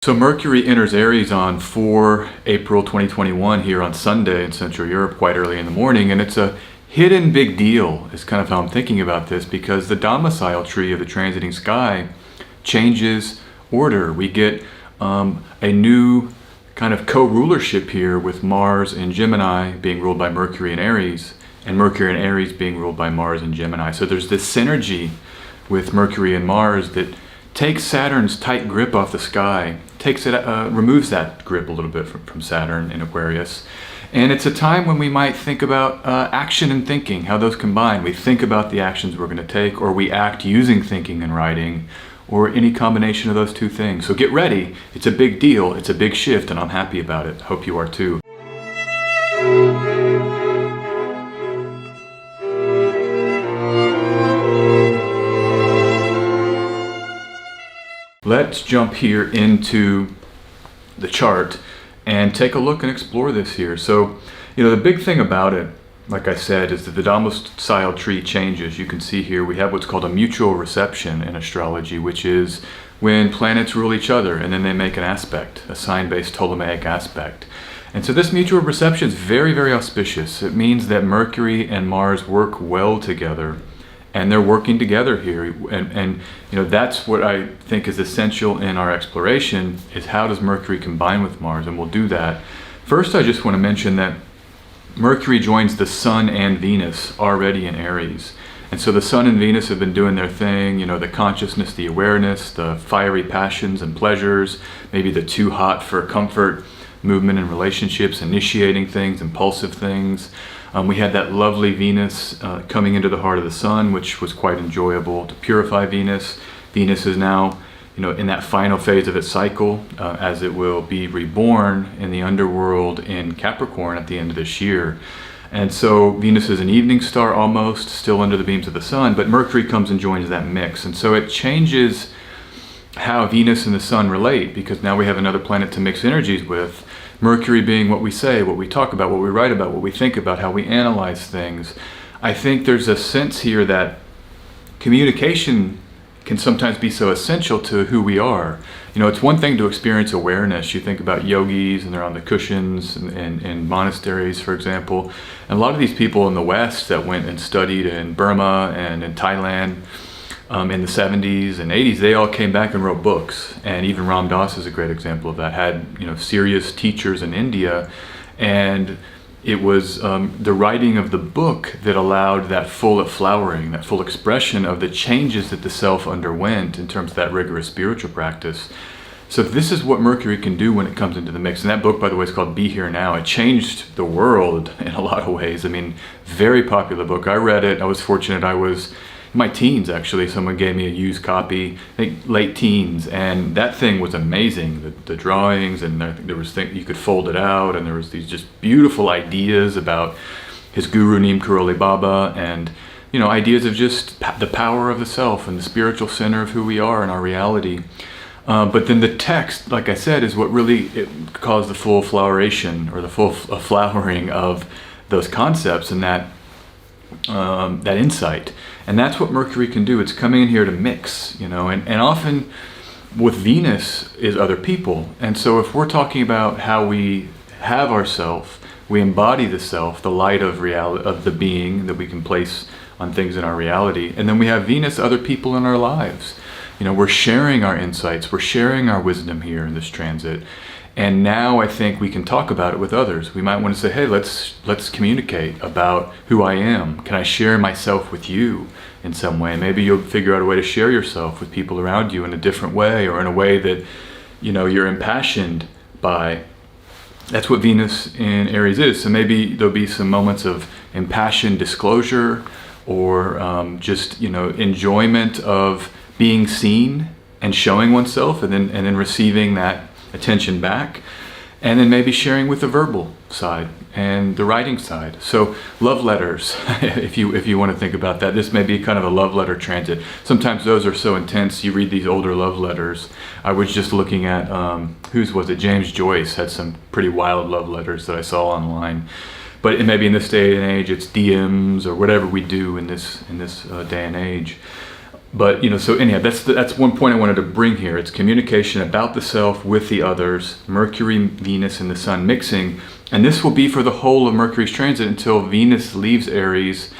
So Mercury enters Aries on 4 April 2021 here on Sunday in Central Europe, quite early in the morning, and it's a hidden big deal is kind of how I'm thinking about this, because the domicile tree of the transiting sky changes order. We get a new kind of co-rulership here with Mars and Gemini being ruled by Mercury and Aries, and Mercury and Aries being ruled by Mars and Gemini. So there's this synergy with Mercury and Mars that takes Saturn's tight grip off the sky, removes that grip a little bit from Saturn in Aquarius. And it's a time when we might think about action and thinking, how those combine. We think about the actions we're going to take, or we act using thinking and writing, or any combination of those two things. So get ready. It's a big deal. It's a big shift, and I'm happy about it. Hope you are too. Let's jump here into the chart and take a look and explore this here. So, the big thing about it, like I said, is that the domicile tree changes. You can see here we have what's called a mutual reception in astrology, which is when planets rule each other and then they make an aspect, a sign-based Ptolemaic aspect. And so this mutual reception is very, very auspicious. It means that Mercury and Mars work well together. And they're working together here, and that's what I think is essential in our exploration, is how does Mercury combine with Mars, and we'll do that. First, I just want to mention that Mercury joins the Sun and Venus already in Aries. And so the Sun and Venus have been doing their thing, the consciousness, the awareness, the fiery passions and pleasures, maybe the too hot for comfort movement in relationships, initiating things, impulsive things. We had that lovely Venus coming into the heart of the Sun, which was quite enjoyable to purify Venus. Venus is now, in that final phase of its cycle, as it will be reborn in the underworld in Capricorn at the end of this year. And so Venus is an evening star almost, still under the beams of the Sun, but Mercury comes and joins that mix. And so it changes how Venus and the Sun relate, because now we have another planet to mix energies with. Mercury being what we say, what we talk about, what we write about, what we think about, how we analyze things. I think there's a sense here that communication can sometimes be so essential to who we are. It's one thing to experience awareness. You think about yogis and they're on the cushions in monasteries, for example. And a lot of these people in the West that went and studied in Burma and in Thailand, in the 70s and 80s, they all came back and wrote books. And even Ram Dass is a great example of that. Had serious teachers in India, and it was the writing of the book that allowed that full flowering, that full expression of the changes that the self underwent in terms of that rigorous spiritual practice. So this is what Mercury can do when it comes into the mix. And that book, by the way, is called Be Here Now. It changed the world in a lot of ways. Very popular book. I read it. I was fortunate. I was in my teens, actually. Someone gave me a used copy, I think late teens, and that thing was amazing. The drawings, and there was things you could fold it out, and there was these just beautiful ideas about his guru Neem Karoli Baba, and ideas of just the power of the self and the spiritual center of who we are and our reality. But then the text, like I said, is what really caused the full floweration, or the full flowering of those concepts and that insight. And that's what Mercury can do. It's coming in here to mix, and often with Venus is other people. And so if we're talking about how we have ourself, we embody the self, the light of reality, of the being that we can place on things in our reality. And then we have Venus, other people in our lives. We're sharing our insights, we're sharing our wisdom here in this transit. And now I think we can talk about it with others. We might want to say, hey, let's communicate about who I am. Can I share myself with you in some way? Maybe you'll figure out a way to share yourself with people around you in a different way, or in a way that you're impassioned by. That's what Venus in Aries is. So maybe there'll be some moments of impassioned disclosure, or just enjoyment of being seen and showing oneself, and then receiving that attention back, and then maybe sharing with the verbal side and the writing side. So love letters, if you want to think about that, this may be kind of a love letter transit. Sometimes those are so intense. You read these older love letters. I was just looking at whose was it? James Joyce had some pretty wild love letters that I saw online. But maybe in this day and age, it's DMs or whatever we do in this day and age. But, so anyhow, that's one point I wanted to bring here. It's communication about the self with the others, Mercury, Venus, and the Sun mixing. And this will be for the whole of Mercury's transit until Venus leaves Aries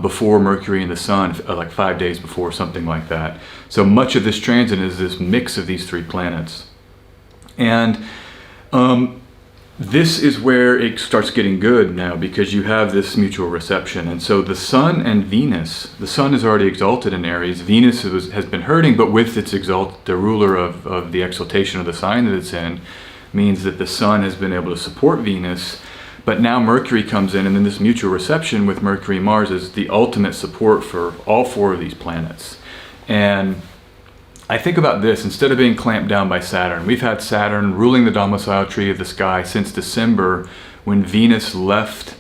before Mercury and the Sun, like 5 days before, something like that. So much of this transit is this mix of these three planets. And this is where it starts getting good now, because you have this mutual reception. And so the Sun and Venus, the Sun is already exalted in Aries. Venus has been hurting, but with its the ruler of the exaltation of the sign that it's in, means that the Sun has been able to support Venus. But now Mercury comes in, and then this mutual reception with Mercury and Mars is the ultimate support for all four of these planets. And I think about this, instead of being clamped down by Saturn, we've had Saturn ruling the domicile tree of the sky since December, when Venus left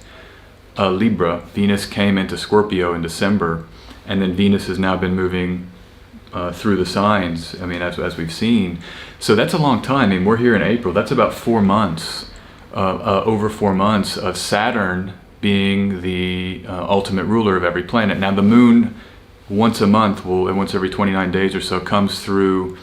Libra. Venus came into Scorpio in December, and then Venus has now been moving through the signs, as we've seen. So that's a long time. We're here in April. That's about 4 months. Over 4 months of Saturn being the ultimate ruler of every planet. Now the moon, once a month, once every 29 days or so, comes through,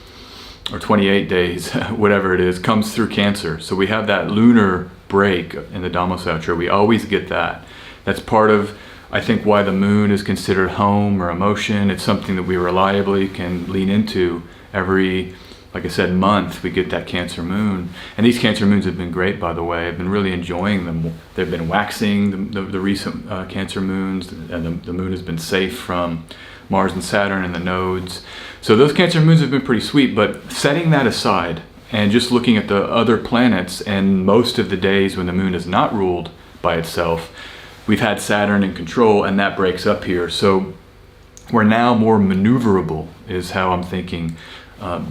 or 28 days, whatever it is, comes through Cancer. So we have that lunar break in the domicile tree. We always get that. That's part of, I think, why the moon is considered home or emotion. It's something that we reliably can lean into every, like I said, month. We get that Cancer moon. And these Cancer moons have been great, by the way. I've been really enjoying them. They've been waxing, the recent Cancer moons, and the moon has been safe from Mars and Saturn and the nodes. So those Cancer moons have been pretty sweet, but setting that aside and just looking at the other planets and most of the days when the moon is not ruled by itself, we've had Saturn in control, and that breaks up here. So we're now more maneuverable, is how I'm thinking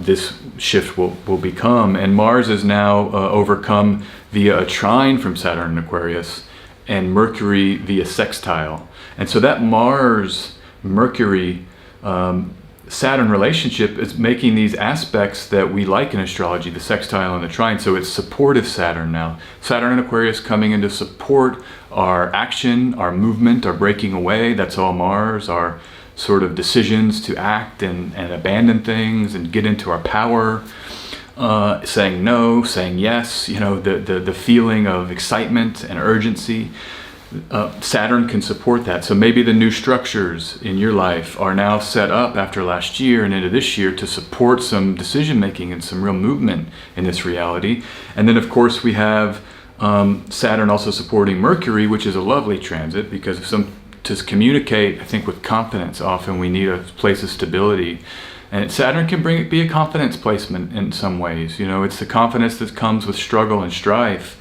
this shift will become. And Mars is now overcome via a trine from Saturn in Aquarius, and Mercury via sextile. And so that Mars-Mercury Saturn relationship is making these aspects that we like in astrology, the sextile and the trine. So it's supportive Saturn now. Saturn in Aquarius coming in to support our action, our movement, our breaking away. That's all Mars, our sort of decisions to act and abandon things and get into our power, saying no, saying yes, the feeling of excitement and urgency. Saturn can support that. So maybe the new structures in your life are now set up after last year and into this year to support some decision making and some real movement in this reality. And then of course we have Saturn also supporting Mercury, which is a lovely transit, because to communicate, I think, with confidence, often we need a place of stability. And Saturn can be a confidence placement in some ways. It's the confidence that comes with struggle and strife.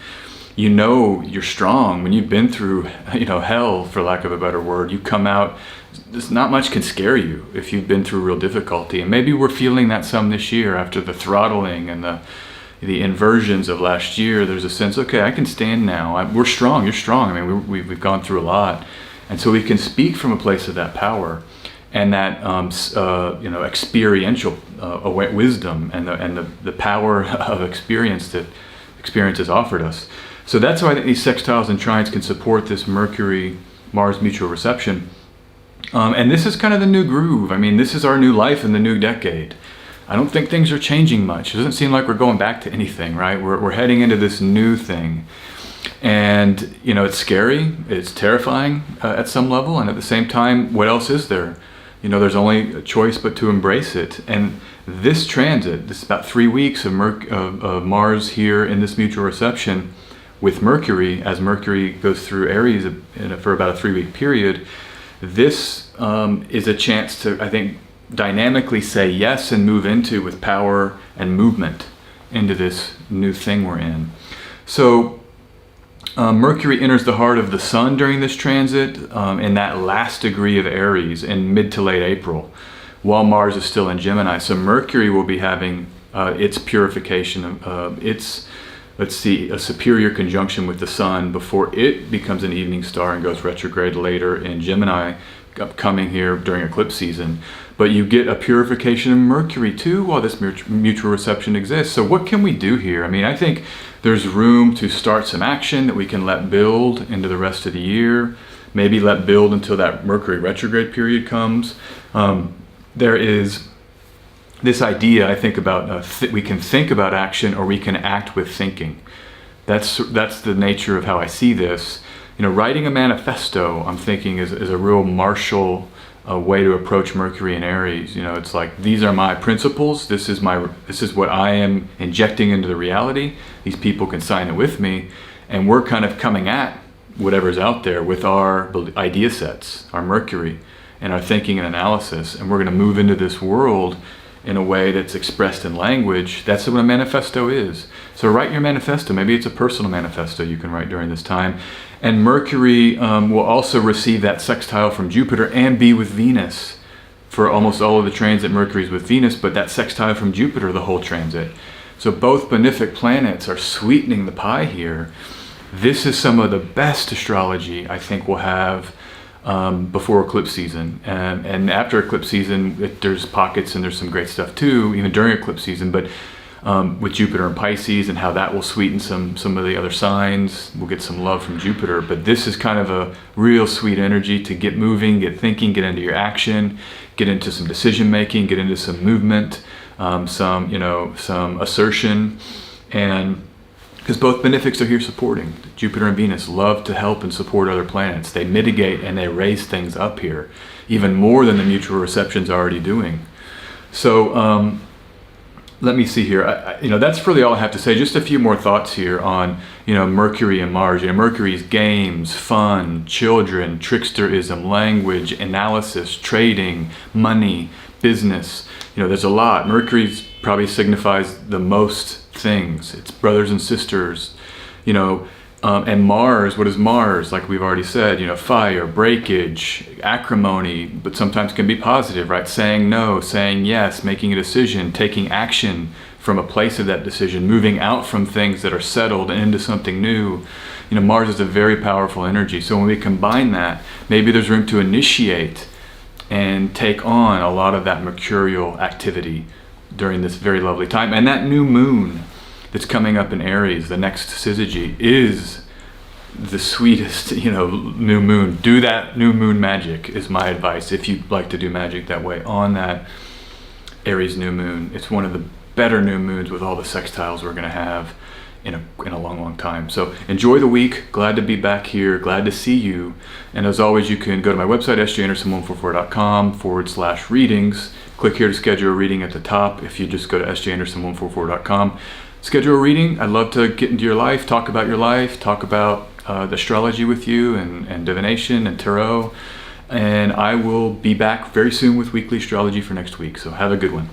You're strong when you've been through, hell, for lack of a better word. You come out, not much can scare you if you've been through real difficulty. And maybe we're feeling that some this year after the throttling and the inversions of last year. There's a sense, okay, I can stand now. We're strong. You're strong. We've gone through a lot. And so we can speak from a place of that power and that experiential wisdom and the power of experience that experience has offered us. So that's why I think these sextiles and trines can support this Mercury-Mars mutual reception. And this is kind of the new groove. This is our new life in the new decade. I don't think things are changing much. It doesn't seem like we're going back to anything, right? We're heading into this new thing. And, it's scary, it's terrifying at some level, and at the same time, what else is there? There's only a choice but to embrace it. And this transit, this is about 3 weeks of Mars here in this mutual reception with Mercury, as Mercury goes through Aries for about a 3-week period, this is a chance to, I think, dynamically say yes and move into with power and movement into this new thing we're in. So Mercury enters the heart of the Sun during this transit in that last degree of Aries in mid to late April, while Mars is still in Gemini. So Mercury will be having its purification, a superior conjunction with the Sun before it becomes an evening star and goes retrograde later in Gemini, upcoming here during eclipse season. But you get a purification of Mercury too while this mutual reception exists. So what can we do here? I think there's room to start some action that we can let build into the rest of the year. Maybe let build until that Mercury retrograde period comes. there is this idea, I think, about we can think about action or we can act with thinking. That's the nature of how I see this. Writing a manifesto, I'm thinking, is a real martial way to approach Mercury and Aries. It's like, these are my principles. This is what I am injecting into the reality. These people can sign it with me, and we're kind of coming at whatever's out there with our idea sets, our Mercury, and our thinking and analysis, and we're going to move into this world in a way that's expressed in language. That's what a manifesto is. So write your manifesto. Maybe it's a personal manifesto you can write during this time. And Mercury will also receive that sextile from Jupiter and be with Venus for almost all of the transit. Mercury's with Venus, but that sextile from Jupiter, the whole transit. So both benefic planets are sweetening the pie here. This is some of the best astrology I think we'll have before eclipse season, and after eclipse season there's pockets and there's some great stuff too, even during eclipse season, but with Jupiter and Pisces and how that will sweeten some of the other signs. We'll get some love from Jupiter, but this is kind of a real sweet energy to get moving, get thinking, get into your action, get into some decision making, get into some movement, some assertion, and because both benefics are here supporting. Jupiter and Venus love to help and support other planets. They mitigate and they raise things up here, even more than the mutual reception's already doing. So let me see here. That's really all I have to say. Just a few more thoughts here on Mercury and Mars. Mercury's games, fun, children, tricksterism, language, analysis, trading, money, business. There's a lot. Mercury's probably signifies the most things. It's brothers and sisters, and Mars, what is Mars? Like we've already said, fire, breakage, acrimony, but sometimes can be positive, right? Saying no, saying yes, making a decision, taking action from a place of that decision, moving out from things that are settled and into something new. Mars is a very powerful energy. So when we combine that, maybe there's room to initiate and take on a lot of that mercurial activity during this very lovely time. And that new moon that's coming up in Aries, the next syzygy, is the sweetest, new moon. Do that new moon magic is my advice if you'd like to do magic that way on that Aries new moon. It's one of the better new moons with all the sextiles we're going to have in a long, long time. So enjoy the week. Glad to be back here. Glad to see you. And as always, you can go to my website, sjanderson144.com/readings. Click here to schedule a reading at the top. If you just go to sjanderson144.com, schedule a reading. I'd love to get into your life, talk about your life, talk about the astrology with you and divination and tarot. And I will be back very soon with weekly astrology for next week. So have a good one.